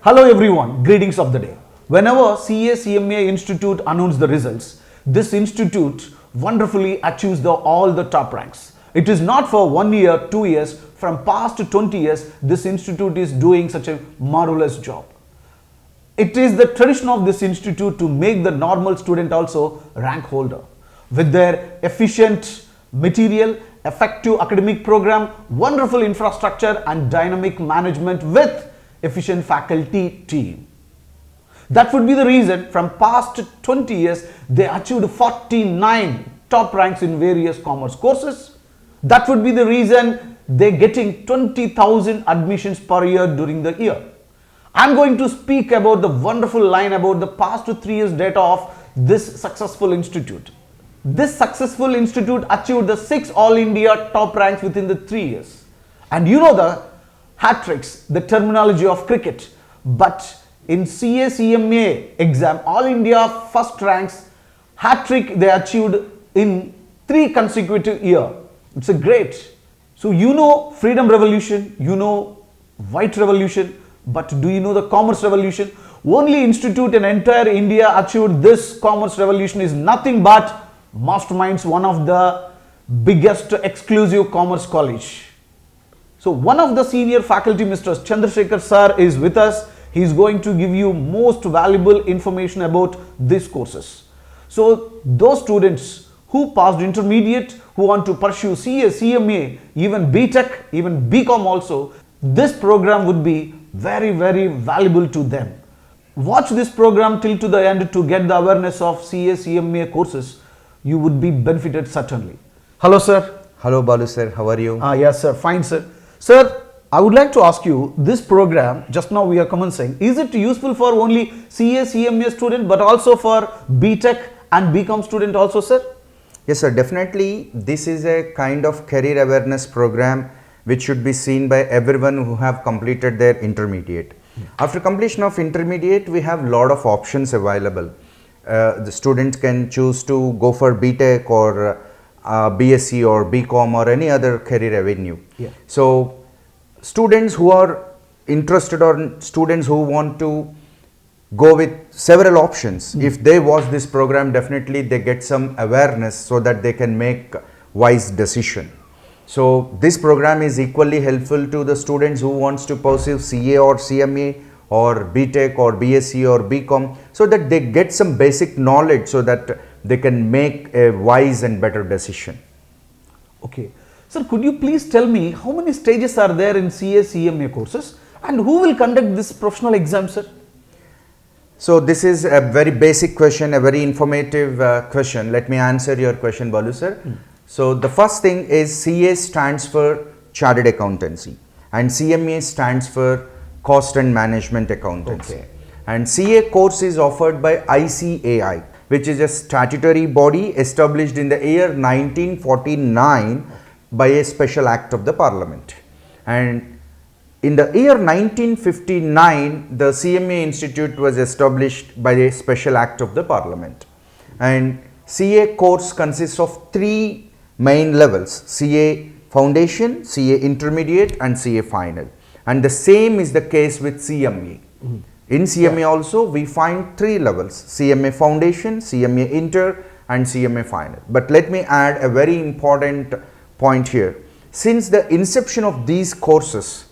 Hello everyone, greetings of the day. Whenever CMA Institute announces the results, this institute wonderfully achieves all the top ranks. It is not for 1 year, 2 years, from past 20 years, this institute is doing such a marvelous job. It is the tradition of this institute to make the normal student also rank holder. With their efficient material, effective academic program, wonderful infrastructure and dynamic management with efficient faculty team. That would be the reason from past 20 years they achieved 49 top ranks in various commerce courses. That would be the reason they getting 20,000 admissions per year during the year. I am going to speak about the wonderful line about the past 3 years data of this successful institute. This successful institute achieved the 6 All India top ranks within the 3 years. And you know the hat tricks, the terminology of cricket. But in CMA exam, All India first ranks, hat trick they achieved in 3 consecutive years. It's a great. So you know freedom revolution, you know white revolution, but do you know the commerce revolution? Only institute in entire India achieved this commerce revolution is nothing but Masterminds, one of the biggest exclusive commerce college. So one of the senior faculty, Mr. Chandrasekhar sir, is with us. He is going to give you most valuable information about these courses. So those students who passed intermediate, who want to pursue CA, CMA, even BTech, even BCom also, this program would be very valuable to them. Watch this program till to the end to get the awareness of CA, CMA courses. You would be benefited certainly. Hello sir. Hello Balu sir, how are you? Yes sir, fine sir. Sir, I would like to ask you, this program, just now we are commencing, is it useful for only CA, CMA student but also for BTech and BCom student also sir? Yes sir, definitely this is a kind of career awareness program which should be seen by everyone who have completed their intermediate. After completion of intermediate, we have lot of options available. The students can choose to go for BTech or BSc or BCom or any other career avenue. So students who are interested or students who want to go with several options, if they watch this program, definitely they get some awareness so that they can make wise decision. So this program is equally helpful to the students who wants to pursue CA or CMA or BTech or BSc or BCom, so that they get some basic knowledge so that they can make a wise and better decision. Okay. Sir, could you please tell me how many stages are there in CA, CMA courses and who will conduct this professional exam, sir? So this is a very basic question, a very informative question. Let me answer your question, Balu sir. So the first thing is CA stands for Chartered Accountancy and CMA stands for Cost and Management Accountancy. Okay. And CA course is offered by ICAI, which is a statutory body established in the year 1949 by a special act of the Parliament. And in the year 1959, the CMA Institute was established by a special act of the Parliament. And CA course consists of 3 main levels: CA Foundation, CA Intermediate and CA Final. And the same is the case with CMA. In CMA also we find 3 levels: CMA Foundation, CMA Inter and CMA Final. But let me add a very important point here. Since the inception of these courses,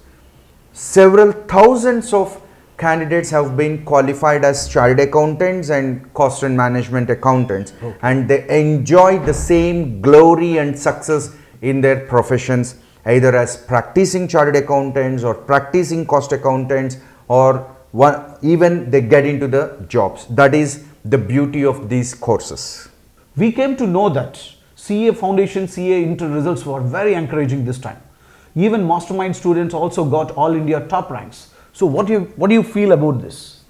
several thousands of candidates have been qualified as chartered accountants and cost and management accountants, and they enjoy the same glory and success in their professions, either as practicing chartered accountants or practicing cost accountants, or even they get into the jobs. That is the beauty of these courses. We came to know that CA Foundation, CA Inter results were very encouraging this time. Even Mastermind students also got All India top ranks. So what do you feel about this?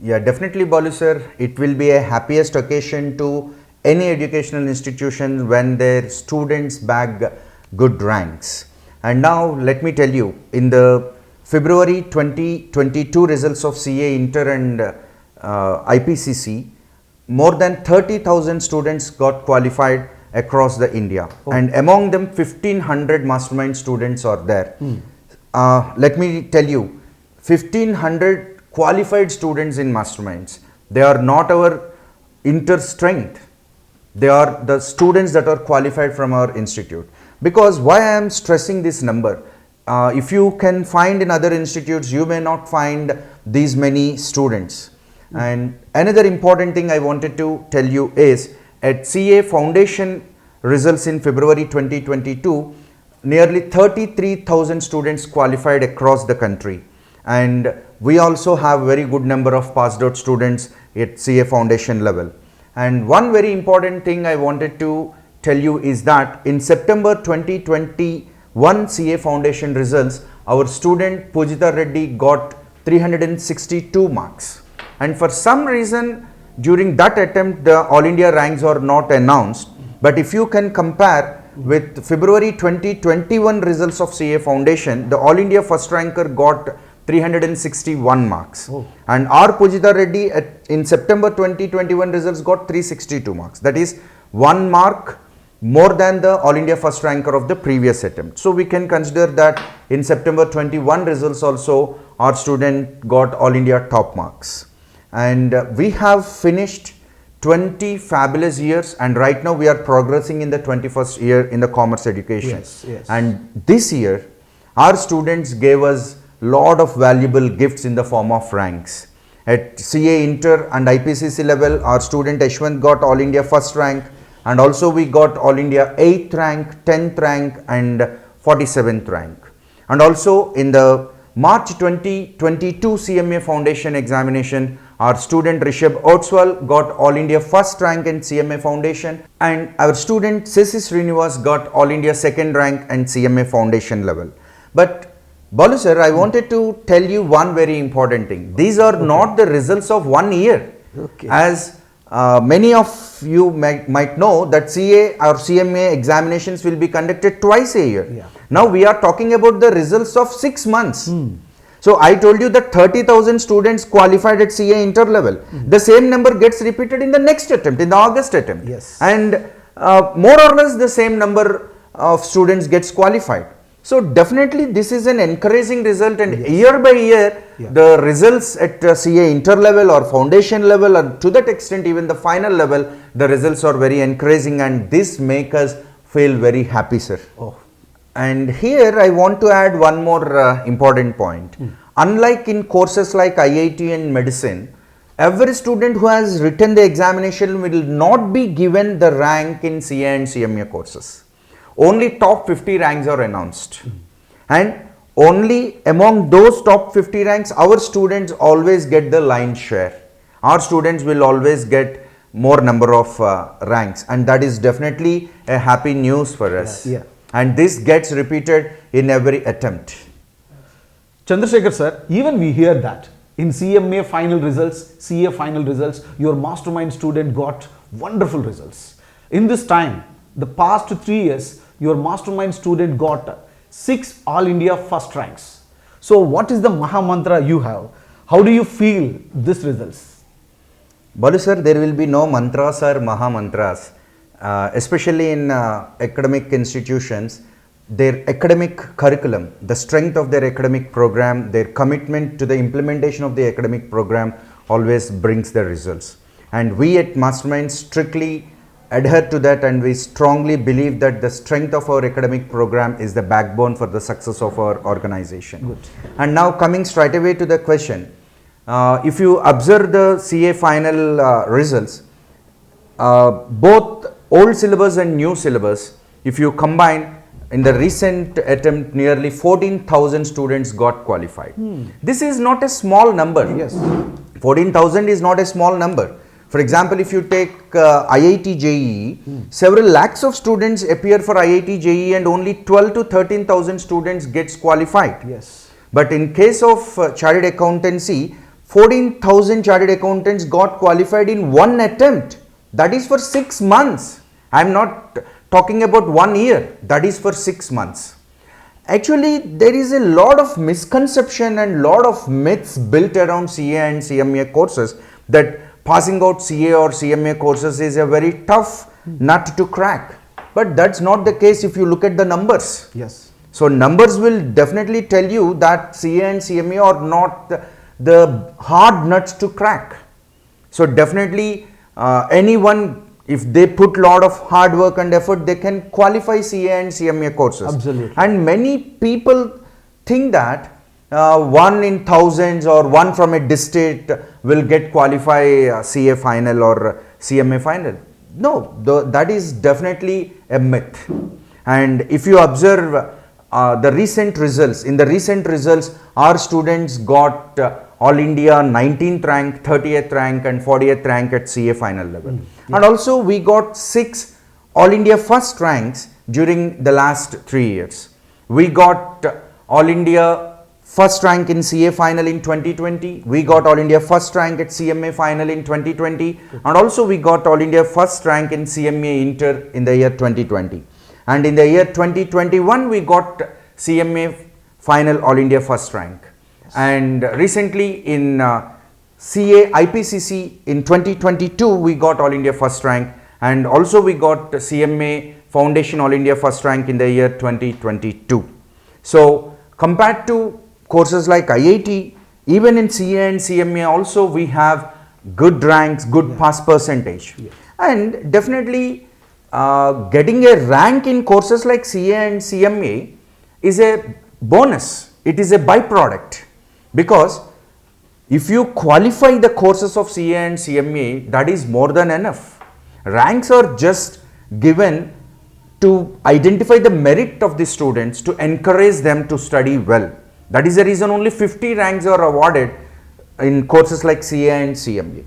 Yeah, definitely Balu sir, it will be a happiest occasion to any educational institution when their students bag good ranks. And now let me tell you, in the February 2022 results of CA Inter and IPCC, more than 30,000 students got qualified across the India, and among them 1500 mastermind students are there. Let me tell you, 1500 qualified students in masterminds. They are not our inter strength. They are the students that are qualified from our institute. Because why I am stressing this number? If you can find in other institutes, you may not find these many students. And another important thing I wanted to tell you is at CA Foundation results in February 2022, nearly 33,000 students qualified across the country. And we also have very good number of passed out students at CA Foundation level. And one very important thing I wanted to tell you is that in September 2021 CA Foundation results, our student Pujita Reddy got 362 marks. And for some reason during that attempt the All India ranks are not announced. But if you can compare with February 2021 results of CA Foundation, the All India first ranker got 361 marks. Oh. And R. Pujita Reddy in September 2021 results got 362 marks. That is 1 mark more than the All India first ranker of the previous attempt. So we can consider that in September 21 results also our student got All India top marks. And we have finished 20 fabulous years, and right now we are progressing in the 21st year in the commerce education. Yes, yes. And this year our students gave us lot of valuable gifts in the form of ranks. At CA Inter and IPCC level, our student Ashwant got All India first rank, and also we got All India 8th rank, 10th rank and 47th rank. And also in the March 2022 CMA Foundation examination, our student Rishabh Otswal got All India first rank in CMA Foundation, and our student Sisi Srinivas got All India second rank and CMA Foundation level. But Balu sir, I wanted to tell you one very important thing. These are not the results of 1 year. Okay. As many of you might know that CA or CMA examinations will be conducted twice a year. Yeah. Now we are talking about the results of 6 months. So I told you that 30,000 students qualified at CA Inter level. The same number gets repeated in the next attempt, in the August attempt. Yes. And more or less the same number of students gets qualified. So definitely this is an encouraging result, and yes. year by year Yeah. the results at CA Inter level or foundation level, and to that extent even the final level, the results are very encouraging, and this makes us feel very happy, sir. Oh. And here I want to add one more important point. Unlike in courses like IIT and medicine, every student who has written the examination will not be given the rank in CA and CMA courses. Only top 50 ranks are announced. And only among those top 50 ranks, our students always get the lion's share. Our students will always get more number of ranks, and that is definitely a happy news for us. Yeah. And this gets repeated in every attempt. Chandrasekhar sir, even we hear that in CMA final results, CA final results, your mastermind student got wonderful results. In this time, the past 3 years, your mastermind student got 6 All India first ranks. So what is the Maha Mantra you have? How do you feel these results? Balu sir, there will be no mantras or Maha Mantras. Especially in academic institutions, their academic curriculum, the strength of their academic program, their commitment to the implementation of the academic program always brings the results. And we at Masterminds strictly adhere to that, and we strongly believe that the strength of our academic program is the backbone for the success of our organization. Good. And now coming straight away to the question, if you observe the CA final results, both old syllabus and new syllabus, if you combine, in the recent attempt nearly 14,000 students got qualified. This is not a small number. Yes. 14,000 is not a small number. For example, if you take IIT JEE, several lakhs of students appear for IIT JEE and only 12 to 13,000 students gets qualified. Yes. But in case of chartered accountancy, 14,000 chartered accountants got qualified in one attempt. That is for 6 months. I am not talking about 1 year. That is for 6 months. Actually, there is a lot of misconception and lot of myths built around CA and CMA courses, that passing out CA or CMA courses is a very tough nut to crack. But that's not the case if you look at the numbers. Yes. So numbers will definitely tell you that CA and CMA are not the hard nuts to crack. So definitely anyone, if they put lot of hard work and effort, they can qualify CA and CMA courses. Absolutely. And many people think that one in thousands or one from a district will get qualify CA final or CMA final. No, that is definitely a myth. And if you observe the recent results, in the recent results, our students got All India 19th rank, 30th rank and 40th rank at CA final level. And also we got 6 All India first ranks during the last 3 years. We got All India first rank in CA final in 2020. We got All India first rank at CMA final in 2020. And also we got All India first rank in CMA Inter in the year 2020. And in the year 2021, we got CMA final All India first rank. And recently in CA IPCC in 2022, we got All India first rank. And also we got CMA Foundation All India first rank in the year 2022. So compared to courses like IIT, even in CA and CMA also we have good ranks, good pass percentage. And definitely getting a rank in courses like CA and CMA is a bonus. It is a byproduct, because if you qualify the courses of CA and CMA, that is more than enough. Ranks are just given to identify the merit of the students, to encourage them to study well. That is the reason only 50 ranks are awarded in courses like CA and CMA.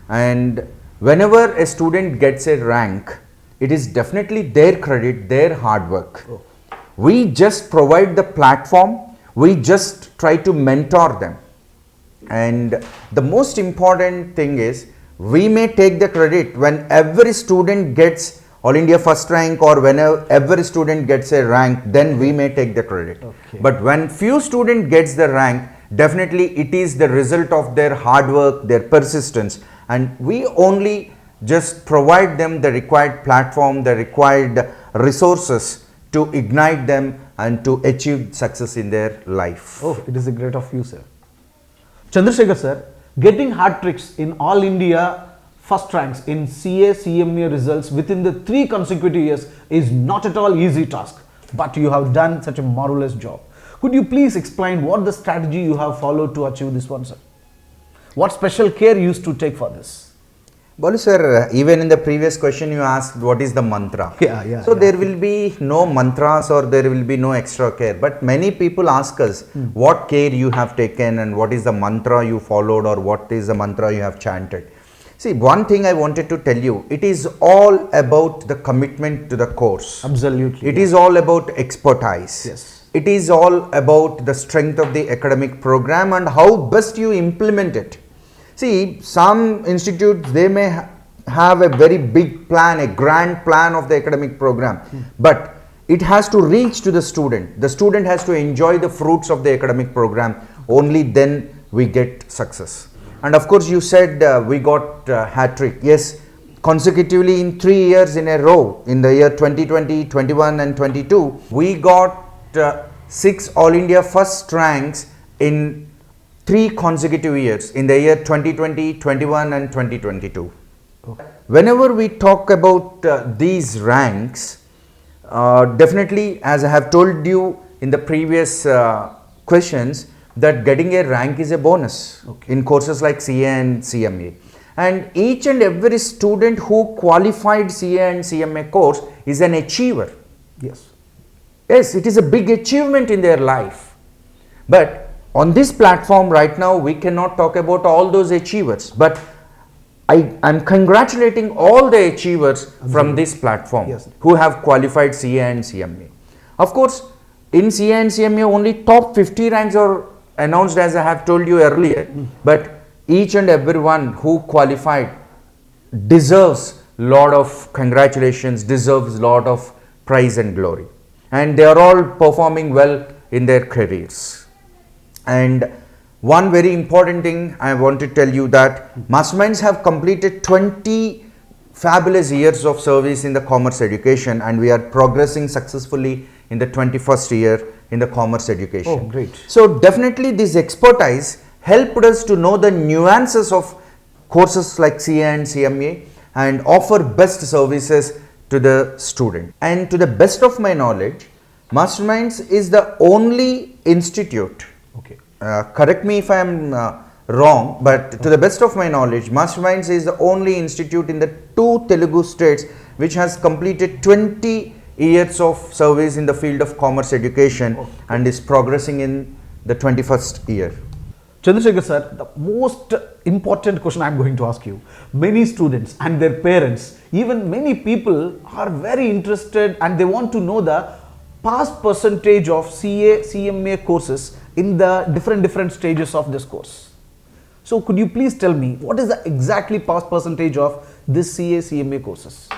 And whenever a student gets a rank, it is definitely their credit, their hard work. We just provide the platform, we just try to mentor them. And the most important thing is, we may take the credit when every student gets All India first rank, or whenever every student gets a rank, then we may take the credit. But when few student gets the rank, definitely it is the result of their hard work, their persistence, and we only just provide them the required platform, the required resources to ignite them and to achieve success in their life. Oh, it is a great of you, sir. Chandrasekhar sir, getting hat tricks in All India first ranks in CA CMA results within the 3 consecutive years is not at all easy task, but you have done such a marvelous job. Could you please explain what the strategy you have followed to achieve this one, sir? What special care you used to take for this? Balu sir, even in the previous question you asked what is the mantra. So there will be no mantras or there will be no extra care, but many people ask us what care you have taken and what is the mantra you followed or what is the mantra you have chanted. See, one thing I wanted to tell you, it is all about the commitment to the course. Absolutely. It is all about expertise. Yes. It is all about the strength of the academic program and how best you implement it. See, some institutes, they may have a very big plan, a grand plan of the academic program, but it has to reach to the student. The student has to enjoy the fruits of the academic program. Only then we get success. And of course, you said we got hat trick. Yes, consecutively in 3 years in a row, in the year 2020, 21 and 22, we got 6 All India first ranks in 3 consecutive years in the year 2020, 21 and 2022. Whenever we talk about these ranks, definitely, as I have told you in the previous questions, that getting a rank is a bonus in courses like CA and CMA. And each and every student who qualified CA and CMA course is an achiever. Yes. Yes, it is a big achievement in their life. But on this platform right now, we cannot talk about all those achievers. But I am congratulating all the achievers from this platform who have qualified CA and CMA. Of course, in CA and CMA, only top 50 ranks are announced, as I have told you earlier, but each and everyone who qualified deserves lot of congratulations, deserves lot of praise and glory, and they are all performing well in their careers. And one very important thing I want to tell you, that Masterminds have completed 20 fabulous years of service in the commerce education, and we are progressing successfully in the 21st year in the commerce education. Oh, great. So definitely this expertise helped us to know the nuances of courses like CA and CMA and offer best services to the student. And to the best of my knowledge, Masterminds is the only institute, Okay. correct me if I am wrong, but to the best of my knowledge, Masterminds is the only institute in the 2 Telugu states which has completed 20 years of service in the field of commerce education and is progressing in the 21st year. Chandrasekhar sir, the most important question I am going to ask you. Many students and their parents, even many people are very interested and they want to know the pass percentage of CA, CMA courses in the different stages of this course. So could you please tell me what is the exactly pass percentage of this CA, CMA courses?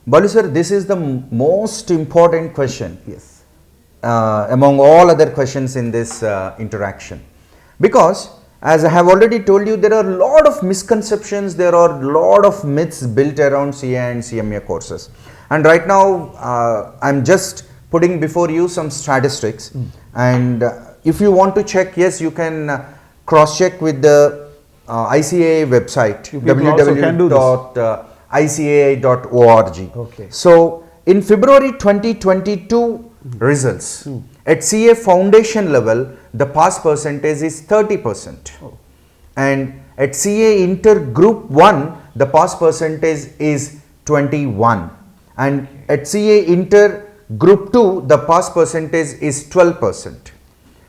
Balu sir, this is the most important question. Yes. Among all other questions in this interaction. Because as I have already told you, there are a lot of misconceptions, there are a lot of myths built around CA and CMA courses. And right now, I am just putting before you some statistics. And if you want to check, yes, you can cross check with the ICAI website, www.icai.org. Okay. So, in February 2022 results, at CA foundation level, the pass percentage is 30%. And at CA Inter Group 1, the pass percentage is 21. And at CA Inter Group 2, the pass percentage is 12%.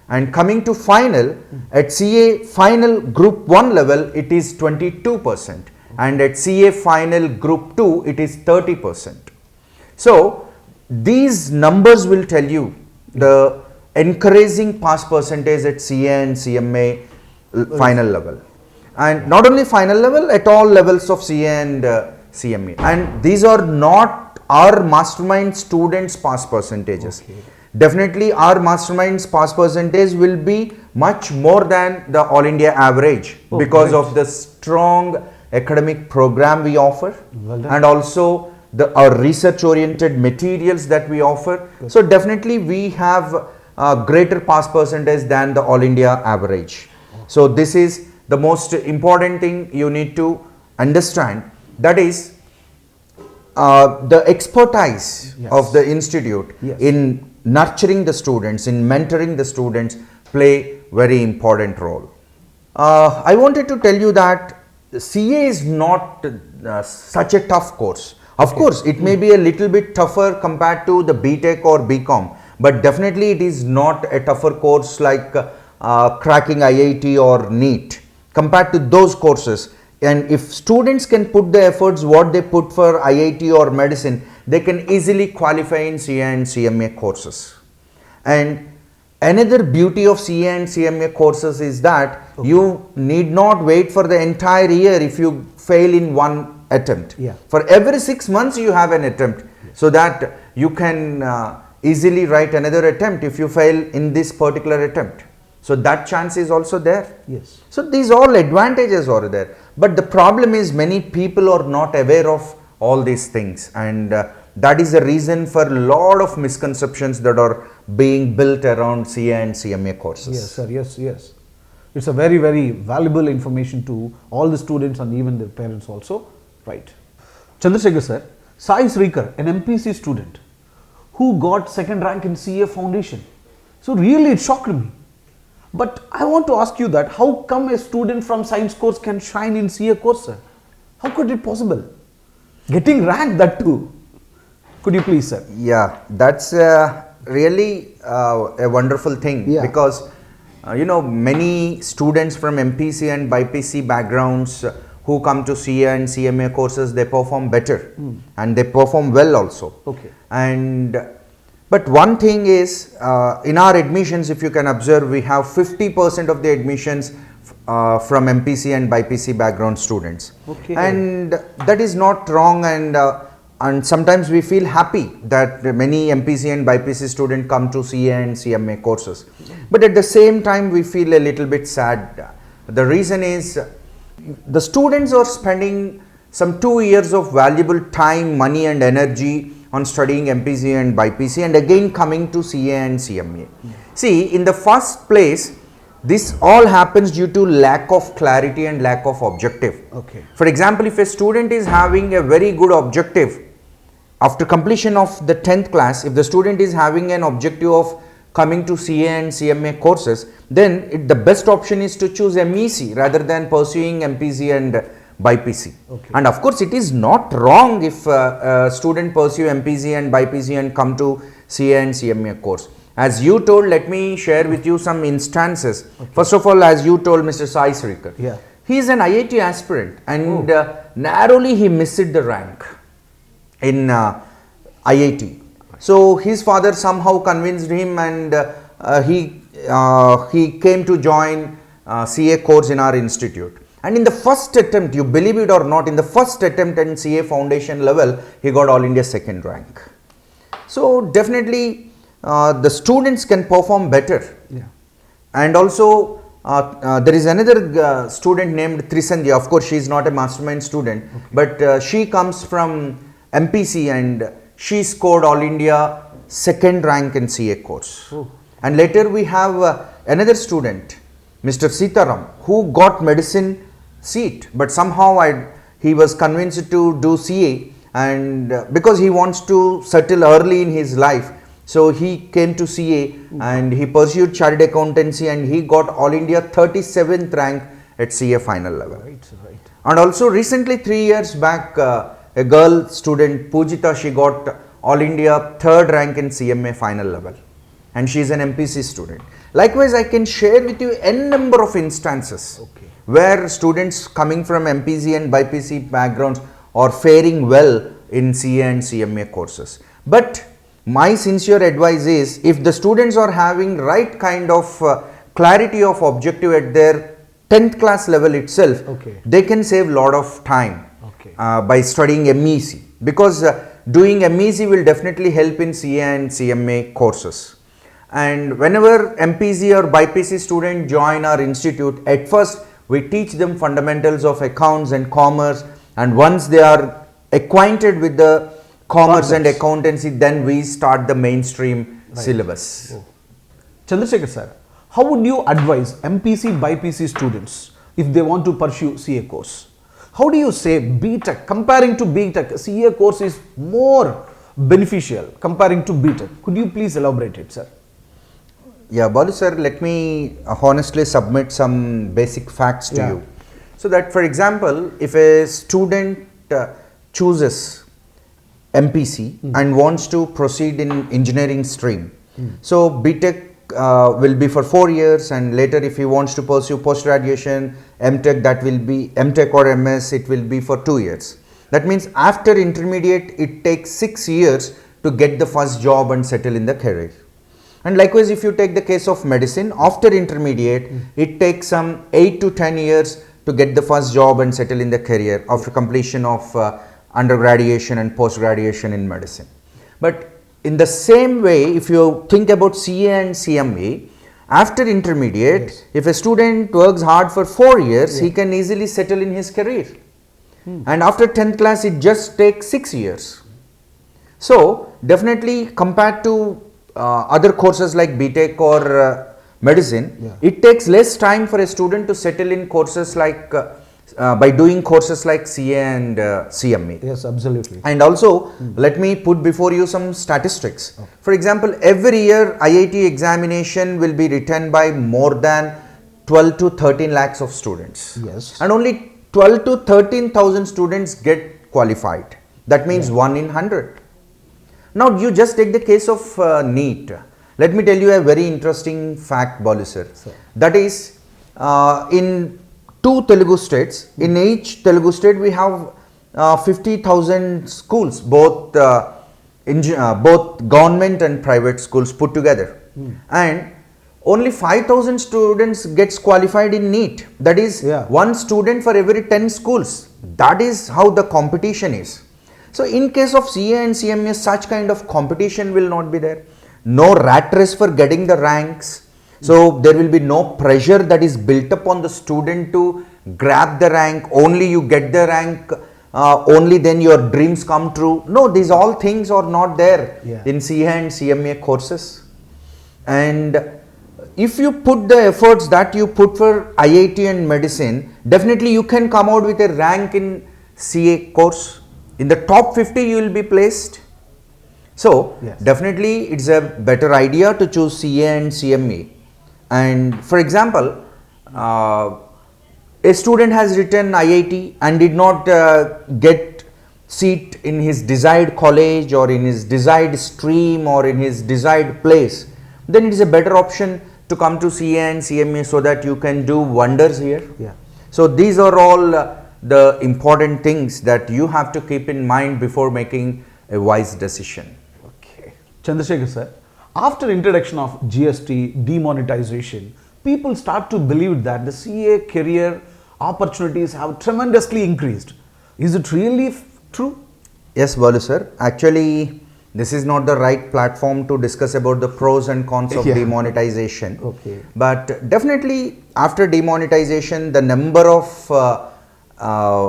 And coming to final, at CA Final Group 1 level, it is 22%. And at CA Final Group 2, it is 30%. So, these numbers will tell you the encouraging pass percentage at CA and CMA final level. And not only final level, at all levels of CA and CMA. And these are not our mastermind students' pass percentages. Okay. Definitely our masterminds pass percentage will be much more than the all India average because of the strong academic program we offer and also our research oriented materials that we offer. So definitely we have a greater pass percentage than the all India average. So this is the most important thing you need to understand, that is the expertise of the institute in nurturing the students, in mentoring the students play very important role. I wanted to tell you that CA is not such a tough course. Of course, it may be a little bit tougher compared to the BTech or BCom, but definitely it is not a tougher course like cracking IIT or NEET compared to those courses. And if students can put the efforts what they put for IIT or medicine, they can easily qualify in CA and CMA courses. And another beauty of CA and CMA courses is that you need not wait for the entire year if you fail in one attempt. For every 6 months you have an attempt, so that you can easily write another attempt if you fail in this particular attempt. So that chance is also there. So these all advantages are there. But the problem is many people are not aware of all these things, and that is the reason for a lot of misconceptions that are being built around CA and CMA courses. Yes, sir. Yes. It's a very, very valuable information to all the students and even their parents also. Right. Chandrasekhar sir, Sai Srikar, an MPC student who got second rank in CA Foundation. So really it shocked me. But I want to ask you that how come a student from science course can shine in CA course, sir? How could it possible? Getting ranked, that too. Could you please, sir? Yeah, that's really a wonderful thing because you know, many students from MPC and BPC backgrounds who come to CA and CMA courses, they perform better and they perform well also. But one thing is, in our admissions, if you can observe, we have 50% of the admissions from MPC and BPC background students. And that is not wrong, and sometimes we feel happy that many MPC and BPC students come to CA and CMA courses. But at the same time, we feel a little bit sad. The reason is, the students are spending some 2 years of valuable time, money and energy on studying MPC and BPC and again coming to CA and CMA. See, in the first place, This all happens due to lack of clarity and lack of objective. Okay. For example, if a student is having a very good objective after completion of the 10th class, if the student is having an objective of coming to CA and CMA courses, then the best option is to choose MEC rather than pursuing MPC and BPC. Okay. And of course, it is not wrong if a student pursue MPC and BPC and come to CA and CMA course. As you told, let me share with you some instances. Okay. First of all, as you told, Mr. Sai Srikar, yeah, he is an IIT aspirant and narrowly he missed the rank in IIT. So his father somehow convinced him, and he came to join CA course in our institute. And in the first attempt, you believe it or not, in the first attempt in CA foundation level, he got All India second rank. So definitely the students can perform better. Yeah. And also there is another student named Trisandhya. Of course, she is not a mastermind student, okay, but she comes from MPC and she scored All India second rank in CA course. Oh. And later we have another student, Mr. Sitaram, who got medicine seat, but somehow he was convinced to do CA, and because he wants to settle early in his life, so he came to CA and he pursued chartered accountancy and he got All India 37th rank at CA final level. Right, right. And also recently 3 years back, a girl student Pujita, she got All India 3rd rank in CMA final level, and she is an MPC student. Likewise, I can share with you n number of instances, okay, where students coming from MPC and BPC backgrounds are faring well in CA and CMA courses. But my sincere advice is, if the students are having right kind of clarity of objective at their 10th class level itself, okay, they can save lot of time, okay, by studying MEC, because doing MEC will definitely help in CA and CMA courses. And whenever MPC or BPC student join our institute, at first we teach them fundamentals of accounts and commerce, and once they are acquainted with the commerce and accountancy, then we start the mainstream syllabus. Oh. Chandrasekhar sir, how would you advise MPC, BPC students if they want to pursue CA course? How do you say BTech, comparing to BTech, CA course is more beneficial comparing to BTech? Could you please elaborate it, sir? Yeah, Balu sir, let me honestly submit some basic facts to you. So that, for example, if a student chooses MPC and wants to proceed in engineering stream, so BTech will be for 4 years, and later if he wants to pursue post graduation, MTech, that will be MTech or MS, it will be for 2 years. That means after intermediate it takes 6 years to get the first job and settle in the career. And likewise, if you take the case of medicine, after intermediate it takes some 8 to 10 years to get the first job and settle in the career after completion of undergraduation and post graduation in medicine. But in the same way, if you think about CA and CMA, after intermediate, if a student works hard for 4 years, he can easily settle in his career. And after 10th class, it just takes 6 years. So definitely compared to other courses like BTech or medicine, it takes less time for a student to settle in courses like by doing courses like CA and CMA. Yes, absolutely. And also, let me put before you some statistics. Okay. For example, every year IIT examination will be written by more than 12 to 13 lakhs of students. Yes. And only 12 to 13,000 students get qualified. That means 1 in 100. Now, you just take the case of NEET. Let me tell you a very interesting fact, Balu sir. That is, in 2 Telugu states, in each Telugu state we have 50,000 schools, both government and private schools put together. And only 5,000 students gets qualified in NEET. That is, one student for every 10 schools. That is how the competition is. So in case of CA and CMA, such kind of competition will not be there. No rat race for getting the ranks. So there will be no pressure that is built upon the student to grab the rank. Only you get the rank, only then your dreams come true. No, these all things are not there in CA and CMA courses. And if you put the efforts that you put for IIT and medicine, definitely you can come out with a rank in CA course. In the top 50 you will be placed. So Yes. definitely it's a better idea to choose CA and CME. And for example, a student has written IIT and did not get seat in his desired college or in his desired stream or in his desired place, then it is a better option to come to CA and CME so that you can do wonders here. Yeah. So these are all the important things that you have to keep in mind before making a wise decision. Okay. Chandrasekhar sir, after introduction of GST demonetization, people start to believe that the CA career opportunities have tremendously increased. Is it really true? Yes, Balu sir. Actually, this is not the right platform to discuss about the pros and cons of Yeah. demonetization. Okay. But definitely after demonetization, the number of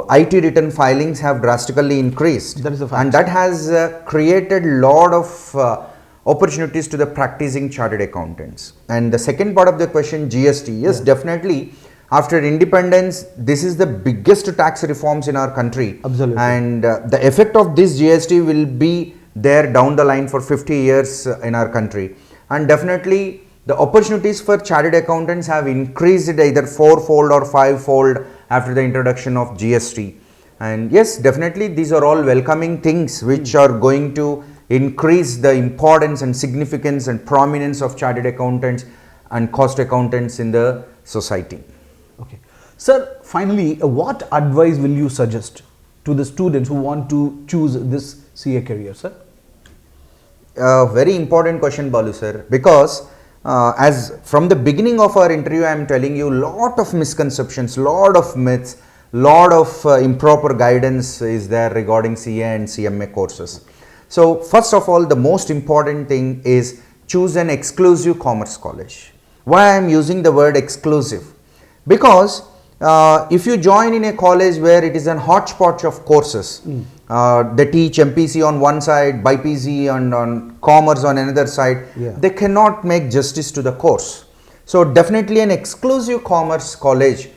IT return filings have drastically increased. That is a fact. And that has created lot of opportunities to the practicing chartered accountants. And the second part of the question, GST, yes, definitely. After independence, this is the biggest tax reforms in our country. Absolutely. And the effect of this GST will be there down the line for 50 years in our country. And definitely the opportunities for chartered accountants have increased either fourfold or fivefold after the introduction of GST. And yes, definitely these are all welcoming things which are going to increase the importance and significance and prominence of chartered accountants and cost accountants in the society. Okay. Sir, finally, what advice will you suggest to the students who want to choose this CA career, sir? Very important question, Balu sir, because as from the beginning of our interview, I am telling you lot of misconceptions, lot of myths, lot of improper guidance is there regarding CA and CMA courses. So first of all, the most important thing is choose an exclusive commerce college. Why I am using the word exclusive? Because if you join in a college where it is an hodgepodge of courses, they teach MPC on one side, BPC and on commerce on another side, they cannot make justice to the course. So definitely an exclusive commerce college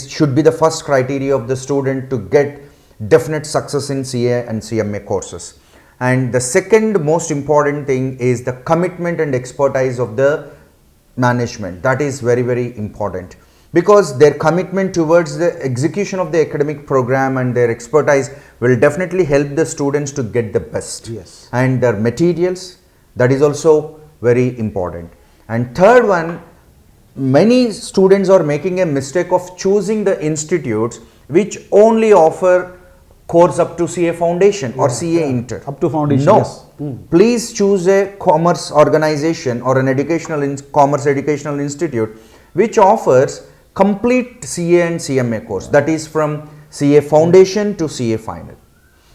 should be the first criteria of the student to get definite success in CA and CMA courses. And the second most important thing is the commitment and expertise of the management. That is very, very important, because their commitment towards the execution of the academic program and their expertise will definitely help the students to get the best. Yes. And their materials, that is also very important. And third one, many students are making a mistake of choosing the institutes which only offer course up to CA Foundation or CA Inter. Up to foundation, No. yes. Please choose a commerce organization or an commerce educational institute which offers complete CA and CMA course, that is from CA Foundation to CA Final.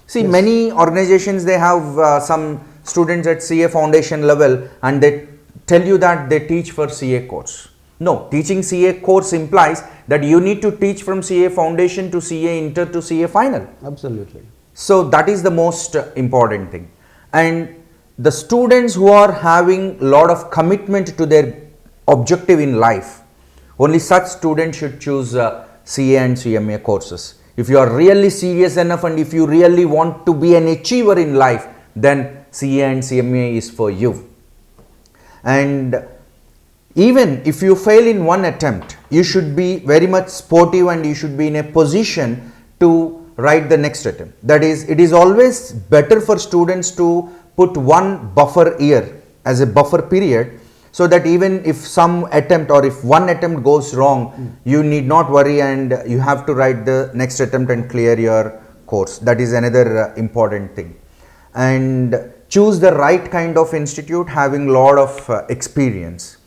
See, many organizations, they have some students at CA Foundation level and they tell you that they teach for CA course. No, teaching CA course implies that you need to teach from CA Foundation to CA Inter to CA Final. Absolutely. So that is the most important thing. And the students who are having a lot of commitment to their objective in life, only such students should choose CA and CMA courses. If you are really serious enough and if you really want to be an achiever in life, then CA and CMA is for you. And even if you fail in one attempt, you should be very much sportive and you should be in a position to write the next attempt. That is, it is always better for students to put one buffer year as a buffer period, so that even if some attempt or if one attempt goes wrong, you need not worry and you have to write the next attempt and clear your course. That is another important thing. And choose the right kind of institute having lot of experience.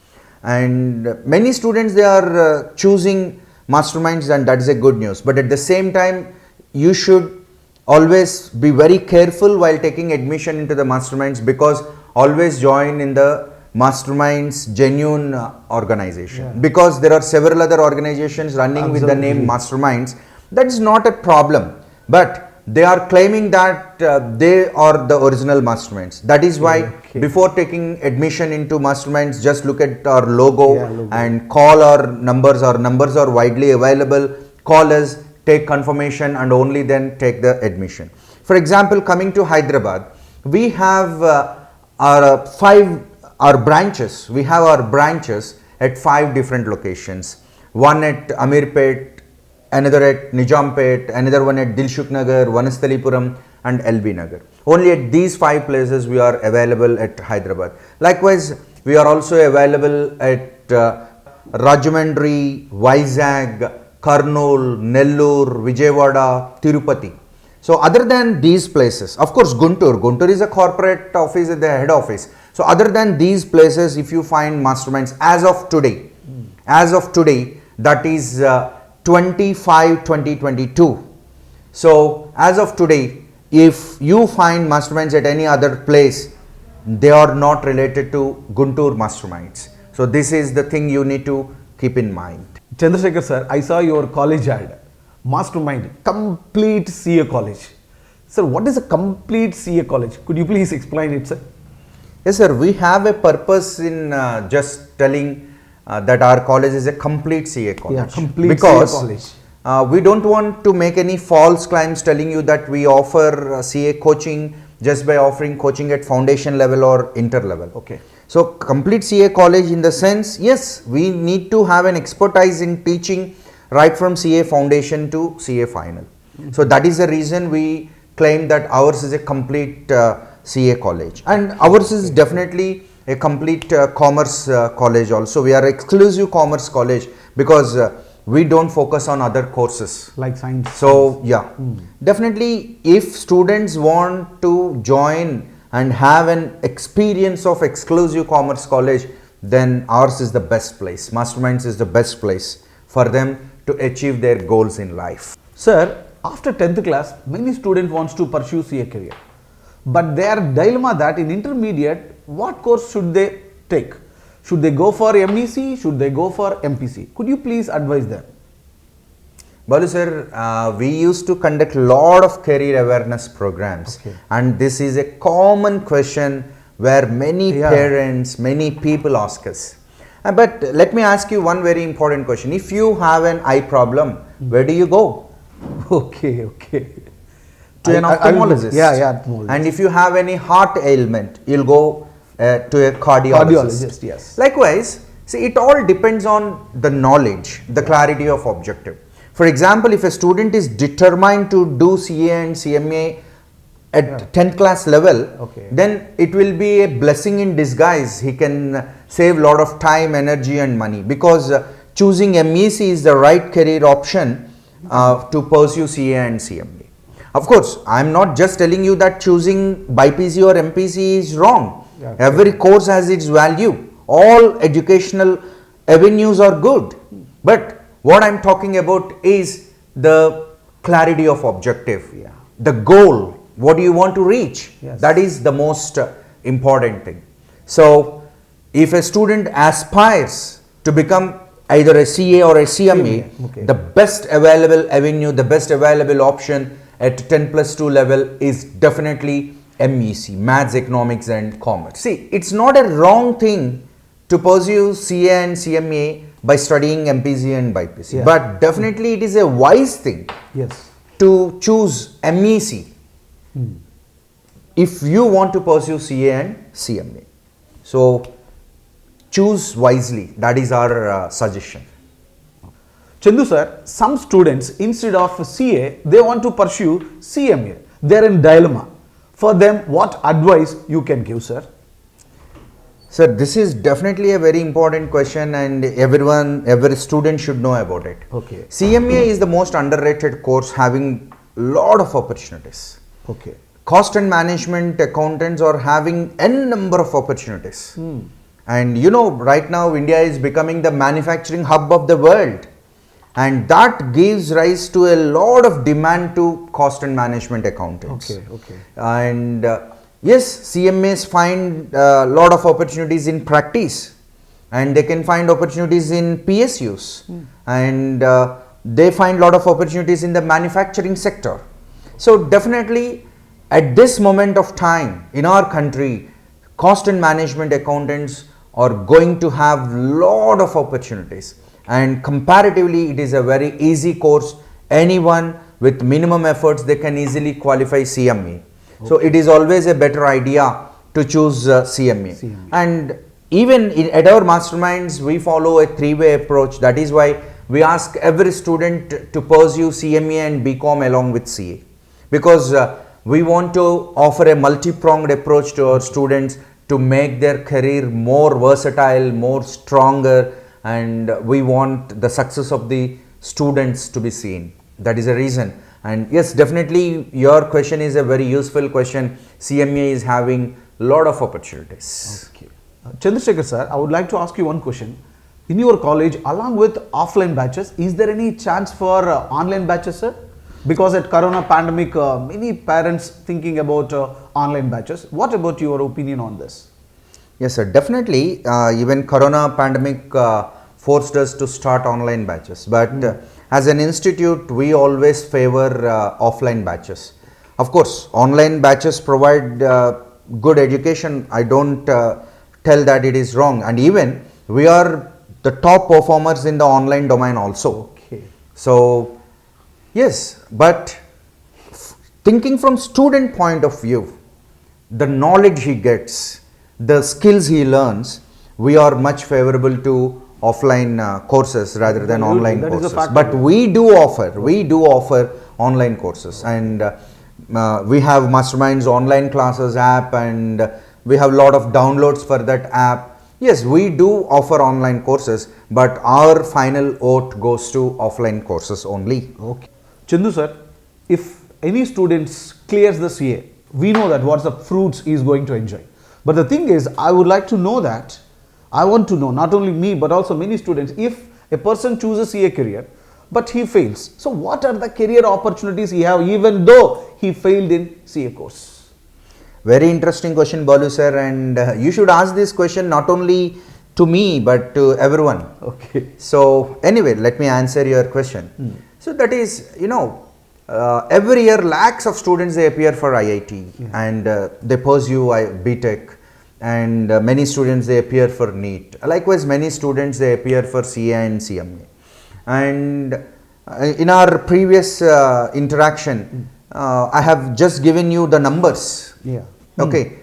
And many students, they are choosing masterminds, and that is a good news. But at the same time, you should always be very careful while taking admission into the masterminds, because always join in the masterminds genuine organization, because there are several other organizations running with the name masterminds. That is not a problem, but they are claiming that they are the original masterminds. That is why before taking admission into masterminds, just look at our logo and call our numbers. Our numbers are widely available. Call us, take confirmation, and only then take the admission. For example, coming to Hyderabad, we have our branches. We have our branches at 5 different locations. One at Amirpet, another at Nijampet, another one at Dilshuk Nagar, Vanasthalipuram, and LB Nagar. Only at these 5 places we are available at Hyderabad. Likewise, we are also available at Rajahmundry, Vizag, Kurnool, Nellore, Vijayawada, Tirupati. So other than these places, of course Guntur is a corporate office at the head office. So other than these places, if you find masterminds as of today, that is 25/2022. So as of today, if you find masterminds at any other place, they are not related to Guntur masterminds. So this is the thing you need to keep in mind. Chandrasekhar sir, I saw your college ad, Mastermind, complete CA college. Sir, what is a complete CA college? Could you please explain it, sir? Yes, sir. We have a purpose in just telling that our college is a complete CA college. Yeah, complete because CA college. We don't want to make any false claims telling you that we offer CA coaching just by offering coaching at foundation level or inter level. Okay. So complete CA college in the sense, yes, we need to have an expertise in teaching right from CA foundation to CA final. So that is the reason we claim that ours is a complete CA college, and ours is definitely a complete commerce college also. We are exclusive commerce college because we don't focus on other courses like science. So yeah, definitely if students want to join and have an experience of exclusive commerce college, then ours is the best place. Masterminds is the best place for them to achieve their goals in life. Sir, after 10th class, many students wants to pursue CA career, but their dilemma that in intermediate, what course should they take? Should they go for MEC? Should they go for MPC? Could you please advise them? Balu sir, we used to conduct a lot of career awareness programs, and this is a common question where many parents, many people ask us. But let me ask you one very important question. If you have an eye problem, where do you go? Okay. To an ophthalmologist. Ophthalmologist. And if you have any heart ailment, you'll go to a cardiologist. Yes. Likewise, see, it all depends on the knowledge, the clarity of objective. For example, if a student is determined to do CA and CMA at 10th class level, then it will be a blessing in disguise. He can save a lot of time, energy and money, because choosing MEC is the right career option to pursue CA and CMA. Of course, I am not just telling you that choosing BYPC or MPC is wrong. Every course has its value. All educational avenues are good. But what I am talking about is the clarity of objective, the goal, what do you want to reach? That is the most important thing. So, if a student aspires to become either a CA or a CMA, the best available avenue, the best available option at 10+2 level is definitely MEC, Maths, Economics and Commerce. See, it's not a wrong thing to pursue CA and CMA by studying MPC and BYPC, but definitely it is a wise thing to choose MEC if you want to pursue CA and CMA. So choose wisely, that is our suggestion. Chandu sir, some students instead of CA, they want to pursue CMA. They are in dilemma. For them, what advice you can give, sir? Sir, this is definitely a very important question, and every student should know about it. CMA is the most underrated course, having lot of opportunities. Cost and management accountants are having n number of opportunities. And you know, right now India is becoming the manufacturing hub of the world, and that gives rise to a lot of demand to cost and management accountants. And yes, CMAs find a lot of opportunities in practice, and they can find opportunities in PSUs, and they find a lot of opportunities in the manufacturing sector. So definitely at this moment of time in our country, cost and management accountants are going to have lot of opportunities, and comparatively it is a very easy course. Anyone with minimum efforts, they can easily qualify CME. Okay. So it is always a better idea to choose CME. And even at our masterminds, we follow a three-way approach. That is why we ask every student to pursue CME and BCom along with CA, because we want to offer a multi-pronged approach to our students to make their career more versatile, more stronger, and we want the success of the students to be seen. That is a reason. And yes, definitely your question is a very useful question. CMA is having lot of opportunities. Okay. Chandrasekhar sir, I would like to ask you one question. In your college, along with offline batches, is there any chance for online batches, sir? Because at Corona pandemic, many parents thinking about online batches. What about your opinion on this? Yes, sir. Definitely. Even Corona pandemic forced us to start online batches. But as an institute, we always favor offline batches. Of course, online batches provide good education. I don't tell that it is wrong. And even we are the top performers in the online domain also. Okay. So, yes, but thinking from student point of view, the knowledge he gets, the skills he learns, we are much favorable to offline courses rather than online courses. But we do offer online courses, and we have Masterminds online classes app, and we have a lot of downloads for that app. Yes, we do offer online courses, but our final vote goes to offline courses only. Okay. Chandu sir, if any students clears the CA, we know that what's the fruits he is going to enjoy. But the thing is, I would like to know that, I want to know, not only me, but also many students, if a person chooses CA career, but he fails. So what are the career opportunities he have, even though he failed in CA course? Very interesting question, Balu sir, and you should ask this question not only to me, but to everyone. Okay. So anyway, let me answer your question. So that is, you know, every year lakhs of students, they appear for IIT, and they pursue BTech, and many students, they appear for NEET. Likewise, many students, they appear for CA and CMA. And in our previous interaction, I have just given you the numbers. Yeah. Okay.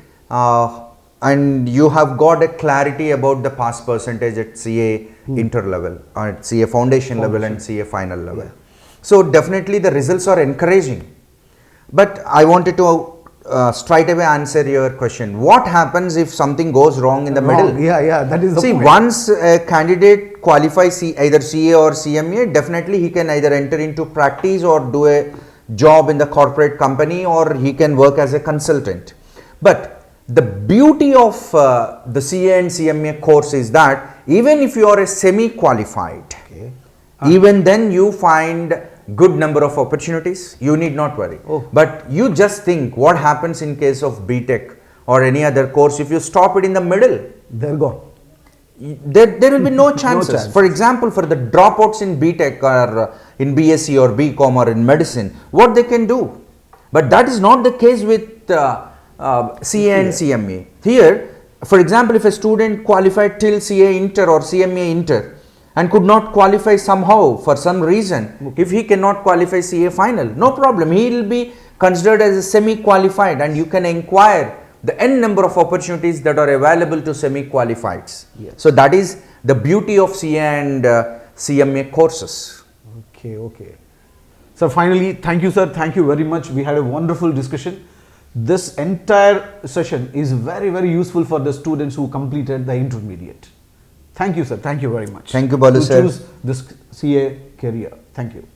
And you have got a clarity about the pass percentage at CA inter level, at CA foundation level and CA final level. So definitely the results are encouraging. But I wanted to straight away answer your question. What happens if something goes wrong in the middle? Yeah, that is the point. Once a candidate qualifies either CA or CMA, definitely he can either enter into practice or do a job in the corporate company, or he can work as a consultant. But the beauty of the CA and CMA course is that even if you are a semi-qualified, even then you find good number of opportunities. You need not worry. But you just think what happens in case of BTech or any other course. If you stop it in the middle, they're gone. There will be no chances. For example, for the dropouts in BTech or in BSc or BCom or in medicine, what they can do. But that is not the case with CA and CMA. Here, for example, if a student qualified till CA inter or CMA inter and could not qualify somehow for some reason, if he cannot qualify CA final, no problem. He will be considered as a semi-qualified, and you can inquire the n number of opportunities that are available to semi-qualifieds. So that is the beauty of CA and CMA courses. Okay. So finally, thank you sir, thank you very much. We had a wonderful discussion. This entire session is very, very useful for the students who completed the intermediate. Thank you sir, thank you very much. Thank you, Balu sir. To choose this CA career. Thank you.